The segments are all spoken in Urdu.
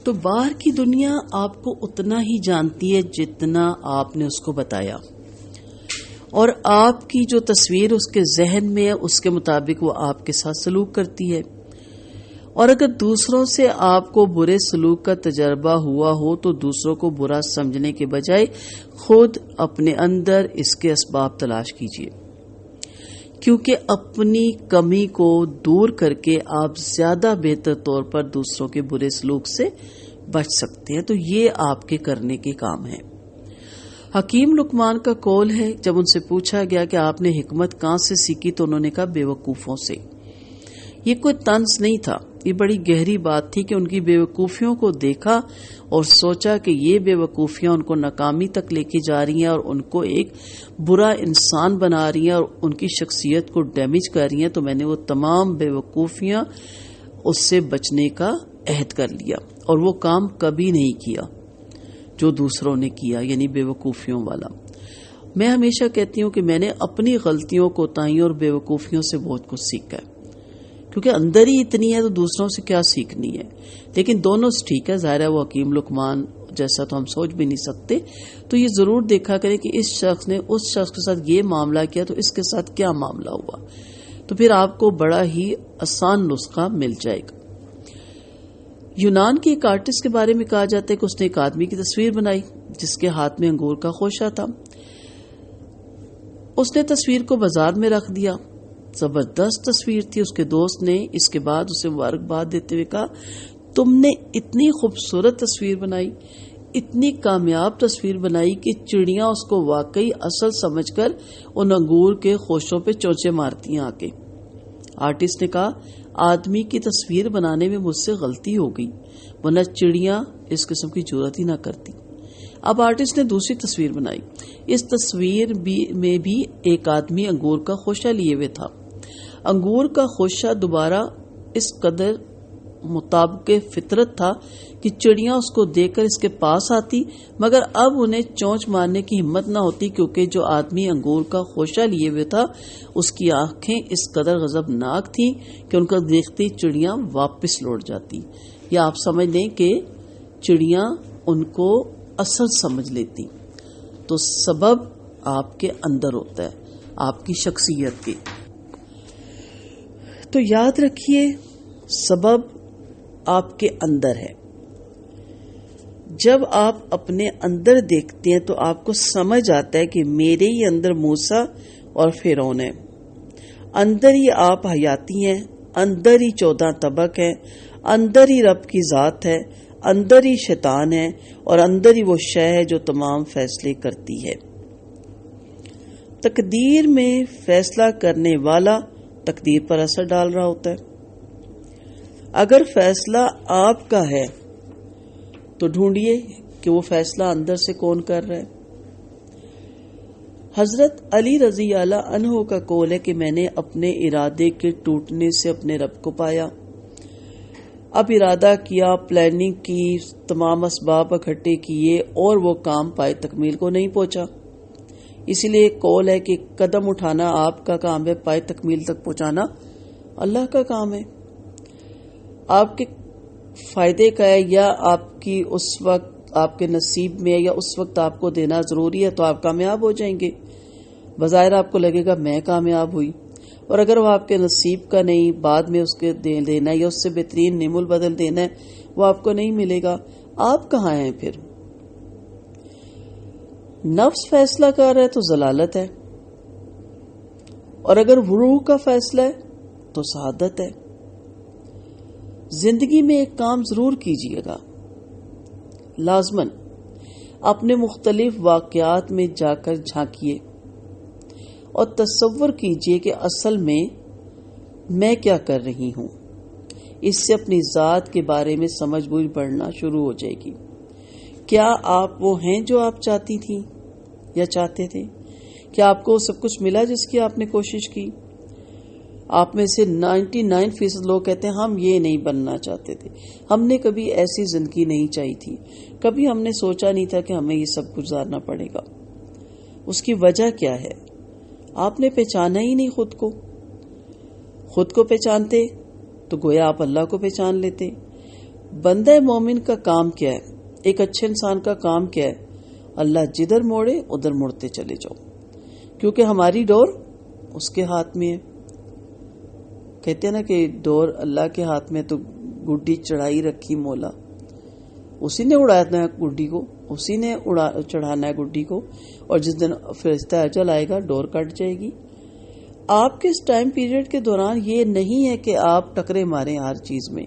تو باہر کی دنیا آپ کو اتنا ہی جانتی ہے جتنا آپ نے اس کو بتایا، اور آپ کی جو تصویر اس کے ذہن میں ہے اس کے مطابق وہ آپ کے ساتھ سلوک کرتی ہے. اور اگر دوسروں سے آپ کو برے سلوک کا تجربہ ہوا ہو تو دوسروں کو برا سمجھنے کے بجائے خود اپنے اندر اس کے اسباب تلاش کیجیے، کیونکہ اپنی کمی کو دور کر کے آپ زیادہ بہتر طور پر دوسروں کے برے سلوک سے بچ سکتے ہیں. تو یہ آپ کے کرنے کے کام ہے. حکیم لقمان کا قول ہے، جب ان سے پوچھا گیا کہ آپ نے حکمت کہاں سے سیکھی تو انہوں نے کہا بے وقوفوں سے. یہ کوئی طنز نہیں تھا، یہ بڑی گہری بات تھی کہ ان کی بے وقوفیوں کو دیکھا اور سوچا کہ یہ بے وقوفیاں ان کو ناکامی تک لے کے جا رہی ہیں اور ان کو ایک برا انسان بنا رہی ہیں اور ان کی شخصیت کو ڈیمیج کر رہی ہیں. تو میں نے وہ تمام بے وقوفیاں اس سے بچنے کا عہد کر لیا اور وہ کام کبھی نہیں کیا جو دوسروں نے کیا، یعنی بے وقوفیوں والا. میں ہمیشہ کہتی ہوں کہ میں نے اپنی غلطیوں کوتاہیوں اور بے وقوفیوں سے بہت کچھ سیکھا ہے، کیونکہ اندر ہی اتنی ہے تو دوسروں سے کیا سیکھنی ہے. لیکن دونوں سے ٹھیک ہے، ظاہر ہے وہ حکیم لقمان جیسا تو ہم سوچ بھی نہیں سکتے. تو یہ ضرور دیکھا کریں کہ اس شخص نے اس شخص کے ساتھ یہ معاملہ کیا تو اس کے ساتھ کیا معاملہ ہوا، تو پھر آپ کو بڑا ہی آسان نسخہ مل جائے گا. یونان کے ایک آرٹسٹ کے بارے میں کہا جاتا ہے کہ اس نے ایک آدمی کی تصویر بنائی جس کے ہاتھ میں انگور کا خوشہ تھا. اس نے تصویر کو بازار میں رکھ دیا، زبردست تصویر تھی. اس کے دوست نے اس کے بعد اسے مبارکباد دیتے ہوئے کہا تم نے اتنی خوبصورت تصویر بنائی، اتنی کامیاب تصویر بنائی کہ چڑیاں اس کو واقعی اصل سمجھ کر ان انگور کے خوشوں پہ چونچے مارتی ہیں آ کے. آرٹسٹ نے کہا آدمی کی تصویر بنانے میں مجھ سے غلطی ہو گئی، ورنہ چڑیاں اس قسم کی جرات ہی نہ کرتی. اب آرٹسٹ نے دوسری تصویر بنائی. اس تصویر میں بھی ایک آدمی انگور کا خوشہ لیے ہوئے تھا. انگور کا خوشہ دوبارہ اس قدر مطابق فطرت تھا کہ چڑیاں اس کو دیکھ کر اس کے پاس آتی، مگر اب انہیں چونچ مارنے کی ہمت نہ ہوتی، کیونکہ جو آدمی انگور کا خوشہ لیے ہوئے تھا اس کی آنکھیں اس قدر غضبناک تھیں کہ ان کو دیکھتی چڑیاں واپس لوٹ جاتی. یا آپ سمجھ لیں کہ چڑیاں ان کو اصل سمجھ لیتی. تو سبب آپ کے اندر ہوتا ہے، آپ کی شخصیت کے. تو یاد رکھیے سبب آپ کے اندر ہے. جب آپ اپنے اندر دیکھتے ہیں تو آپ کو سمجھ آتا ہے کہ میرے ہی اندر موسیٰ اور فرعون ہے، اندر ہی آپ حیاتی ہیں، اندر ہی 14 طبق ہیں، اندر ہی رب کی ذات ہے، اندر ہی شیطان ہے، اور اندر ہی وہ شے ہے جو تمام فیصلے کرتی ہے. تقدیر میں فیصلہ کرنے والا تقدیر پر اثر ڈال رہا ہوتا ہے. اگر فیصلہ آپ کا ہے تو ڈھونڈیے کہ وہ فیصلہ اندر سے کون کر رہا ہے. حضرت علی رضی اللہ عنہ کا قول ہے کہ میں نے اپنے ارادے کے ٹوٹنے سے اپنے رب کو پایا. اب ارادہ کیا، پلاننگ کی، تمام اسباب اکٹھے کیے اور وہ کام پائے تکمیل کو نہیں پہنچا. اسی لیے ایک قول ہے کہ قدم اٹھانا آپ کا کام ہے، پائے تکمیل تک پہنچانا اللہ کا کام ہے. آپ کے فائدے کا ہے یا آپ کی اس وقت آپ کے نصیب میں ہے یا اس وقت آپ کو دینا ضروری ہے تو آپ کامیاب ہو جائیں گے. بظاہر آپ کو لگے گا میں کامیاب ہوئی، اور اگر وہ آپ کے نصیب کا نہیں، بعد میں اس کے دینا ہے یا اس سے بہترین نعم البدل دینا ہے، وہ آپ کو نہیں ملے گا. آپ کہاں ہیں پھر؟ نفس فیصلہ کر رہا ہے تو ضلالت ہے، اور اگر روح کا فیصلہ ہے تو سعادت ہے. زندگی میں ایک کام ضرور کیجیے گا، لازماً اپنے مختلف واقعات میں جا کر جھانکیے اور تصور کیجیے کہ اصل میں کیا کر رہی ہوں. اس سے اپنی ذات کے بارے میں سمجھ بوجھ بڑھنا شروع ہو جائے گی. کیا آپ وہ ہیں جو آپ چاہتی تھیں یا چاہتے تھے؟ کیا آپ کو سب کچھ ملا جس کی آپ نے کوشش کی؟ آپ میں سے 99% لوگ کہتے ہیں ہم یہ نہیں بننا چاہتے تھے، ہم نے کبھی ایسی زندگی نہیں چاہی تھی، کبھی ہم نے سوچا نہیں تھا کہ ہمیں یہ سب گزارنا پڑے گا. اس کی وجہ کیا ہے؟ آپ نے پہچانا ہی نہیں خود کو پہچانتے تو گویا آپ اللہ کو پہچان لیتے. بندہ مومن کا کام کیا ہے, ایک اچھے انسان کا کام کیا ہے؟ اللہ جدھر موڑے ادھر مڑتے چلے جاؤ, کیونکہ ہماری ڈور اس کے ہاتھ میں ہے. کہتے ہیں نا کہ ڈور اللہ کے ہاتھ میں, تو گڈی چڑھائی رکھی مولا, اسی نے اڑانا ہے گڈی کو, اسی نے چڑھانا ہے گڈی کو, اور جس دن فرشتہ اجل آئے گا ڈور کٹ جائے گی. آپ کے اس ٹائم پیریڈ کے دوران یہ نہیں ہے کہ آپ ٹکرے ماریں ہر چیز میں.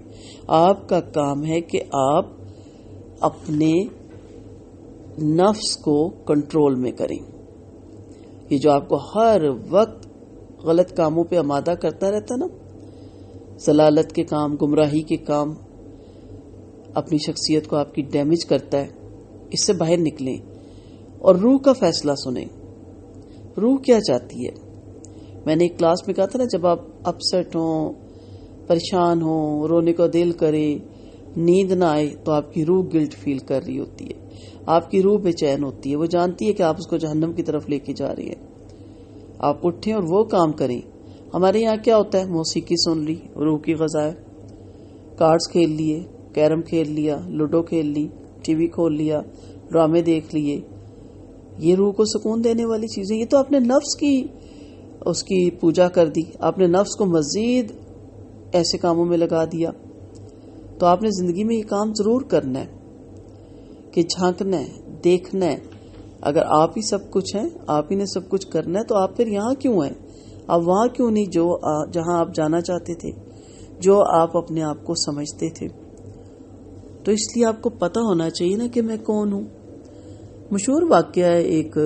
آپ کا کام ہے کہ آپ اپنے نفس کو کنٹرول میں کریں. یہ جو آپ کو ہر وقت غلط کاموں پہ آمادہ کرتا رہتا نا, ضلالت کے کام, گمراہی کے کام, اپنی شخصیت کو آپ کی ڈیمیج کرتا ہے, اس سے باہر نکلیں اور روح کا فیصلہ سنیں. روح کیا چاہتی ہے؟ میں نے ایک کلاس میں کہا تھا نا, جب آپ اپسٹ ہوں, پریشان ہوں, رونے کو دل کرے, نیند نہ آئے, تو آپ کی روح گلٹ فیل کر رہی ہوتی ہے, آپ کی روح بے چین ہوتی ہے, وہ جانتی ہے کہ آپ اس کو جہنم کی طرف لے کے جا رہی ہیں. آپ اٹھیں اور وہ کام کریں. ہمارے یہاں کیا ہوتا ہے؟ موسیقی سن لی, روح کی غذا ہے, کارڈز کھیل لیے, کیرم کھیل لیا, لوڈو کھیل لی, ٹی وی کھول لیا, ڈرامے دیکھ لیے. یہ روح کو سکون دینے والی چیزیں. یہ تو اپنے نفس کی اس کی پوجا کر دی, آپ نے نفس کو مزید ایسے کاموں میں لگا دیا. تو آپ نے زندگی میں یہ کام ضرور کرنا ہے کہ جھانکنا ہے, دیکھنا ہے. اگر آپ ہی سب کچھ ہیں, آپ ہی نے سب کچھ کرنا ہے, تو آپ پھر یہاں کیوں ہیں؟ آپ وہاں کیوں نہیں جہاں آپ جانا چاہتے تھے, جو آپ اپنے آپ کو سمجھتے تھے؟ تو اس لیے آپ کو پتہ ہونا چاہیے نا کہ میں کون ہوں. مشہور واقعہ ہے ایک,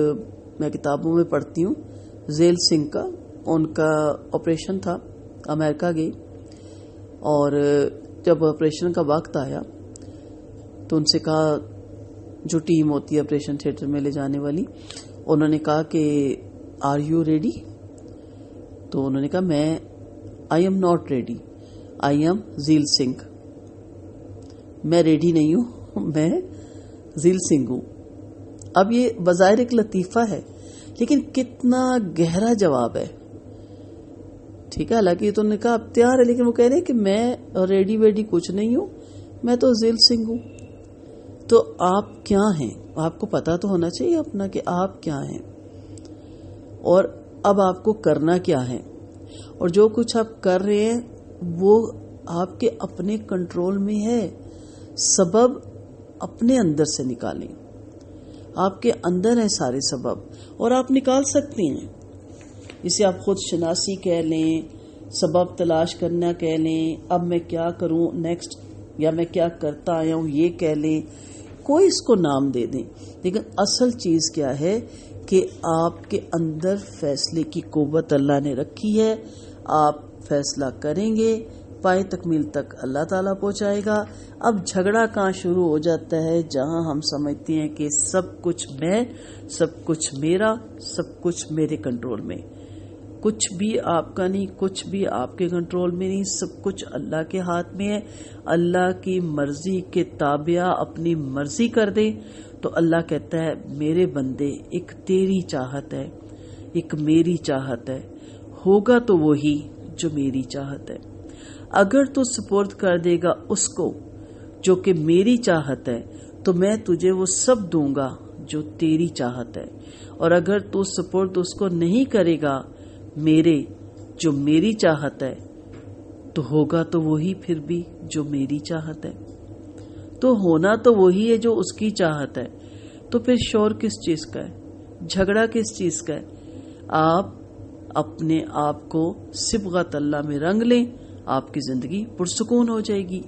میں کتابوں میں پڑھتی ہوں, ذیل سنگھ کا. ان کا آپریشن تھا, امریکہ گئی, اور جب آپریشن کا وقت آیا تو ان سے کہا, جو ٹیم ہوتی ہے آپریشن تھیٹر میں لے جانے والی, انہوں نے کہا کہ آر یو ریڈی؟ تو انہوں نے کہا میں I am not ready, I am ذیل سنگھ. میں ریڈی نہیں ہوں, میں ذیل سنگھ ہوں. اب یہ بظاہر ایک لطیفہ ہے, لیکن کتنا گہرا جواب ہے. ٹھیک ہے, حالانکہ یہ تو نے کہا اب تیار ہے, لیکن وہ کہہ رہے ہیں کہ میں ریڈی ویڈی کچھ نہیں ہوں, میں تو ذیل سنگھ ہوں. تو آپ کیا ہیں؟ آپ کو پتا تو ہونا چاہیے اپنا کہ آپ کیا ہیں, اور اب آپ کو کرنا کیا ہے. اور جو کچھ آپ کر رہے ہیں وہ آپ کے اپنے کنٹرول میں ہے. سبب اپنے اندر سے نکالیں, آپ کے اندر ہے سارے سبب, اور آپ نکال سکتے ہیں. اسے آپ خود شناسی کہہ لیں, سبب تلاش کرنا کہہ لیں, اب میں کیا کروں نیکسٹ, یا میں کیا کرتا آیا ہوں یہ کہہ لیں, کوئی اس کو نام دے دیں. لیکن اصل چیز کیا ہے کہ آپ کے اندر فیصلے کی قوت اللہ نے رکھی ہے. آپ فیصلہ کریں گے, پائے تکمیل تک اللہ تعالیٰ پہنچائے گا. اب جھگڑا کہاں شروع ہو جاتا ہے؟ جہاں ہم سمجھتے ہیں کہ سب کچھ میں, سب کچھ میرا, سب کچھ میرے کنٹرول میں. کچھ بھی آپ کا نہیں, کچھ بھی آپ کے کنٹرول میں نہیں, سب کچھ اللہ کے ہاتھ میں ہے. اللہ کی مرضی کے تابع اپنی مرضی کر دیں تو اللہ کہتا ہے میرے بندے, ایک تیری چاہت ہے, ایک میری چاہت ہے, ہوگا تو وہی جو میری چاہت ہے. اگر تو سپورٹ کر دے گا اس کو جو کہ میری چاہت ہے, تو میں تجھے وہ سب دوں گا جو تیری چاہت ہے. اور اگر تو سپورٹ اس کو نہیں کرے گا میرے جو میری چاہت ہے, تو ہوگا تو وہی پھر بھی جو میری چاہت ہے. تو ہونا تو وہی ہے جو اس کی چاہت ہے. تو پھر شور کس چیز کا ہے, جھگڑا کس چیز کا ہے؟ آپ اپنے آپ کو صبغت اللہ میں رنگ لیں, آپ کی زندگی پرسکون ہو جائے گی.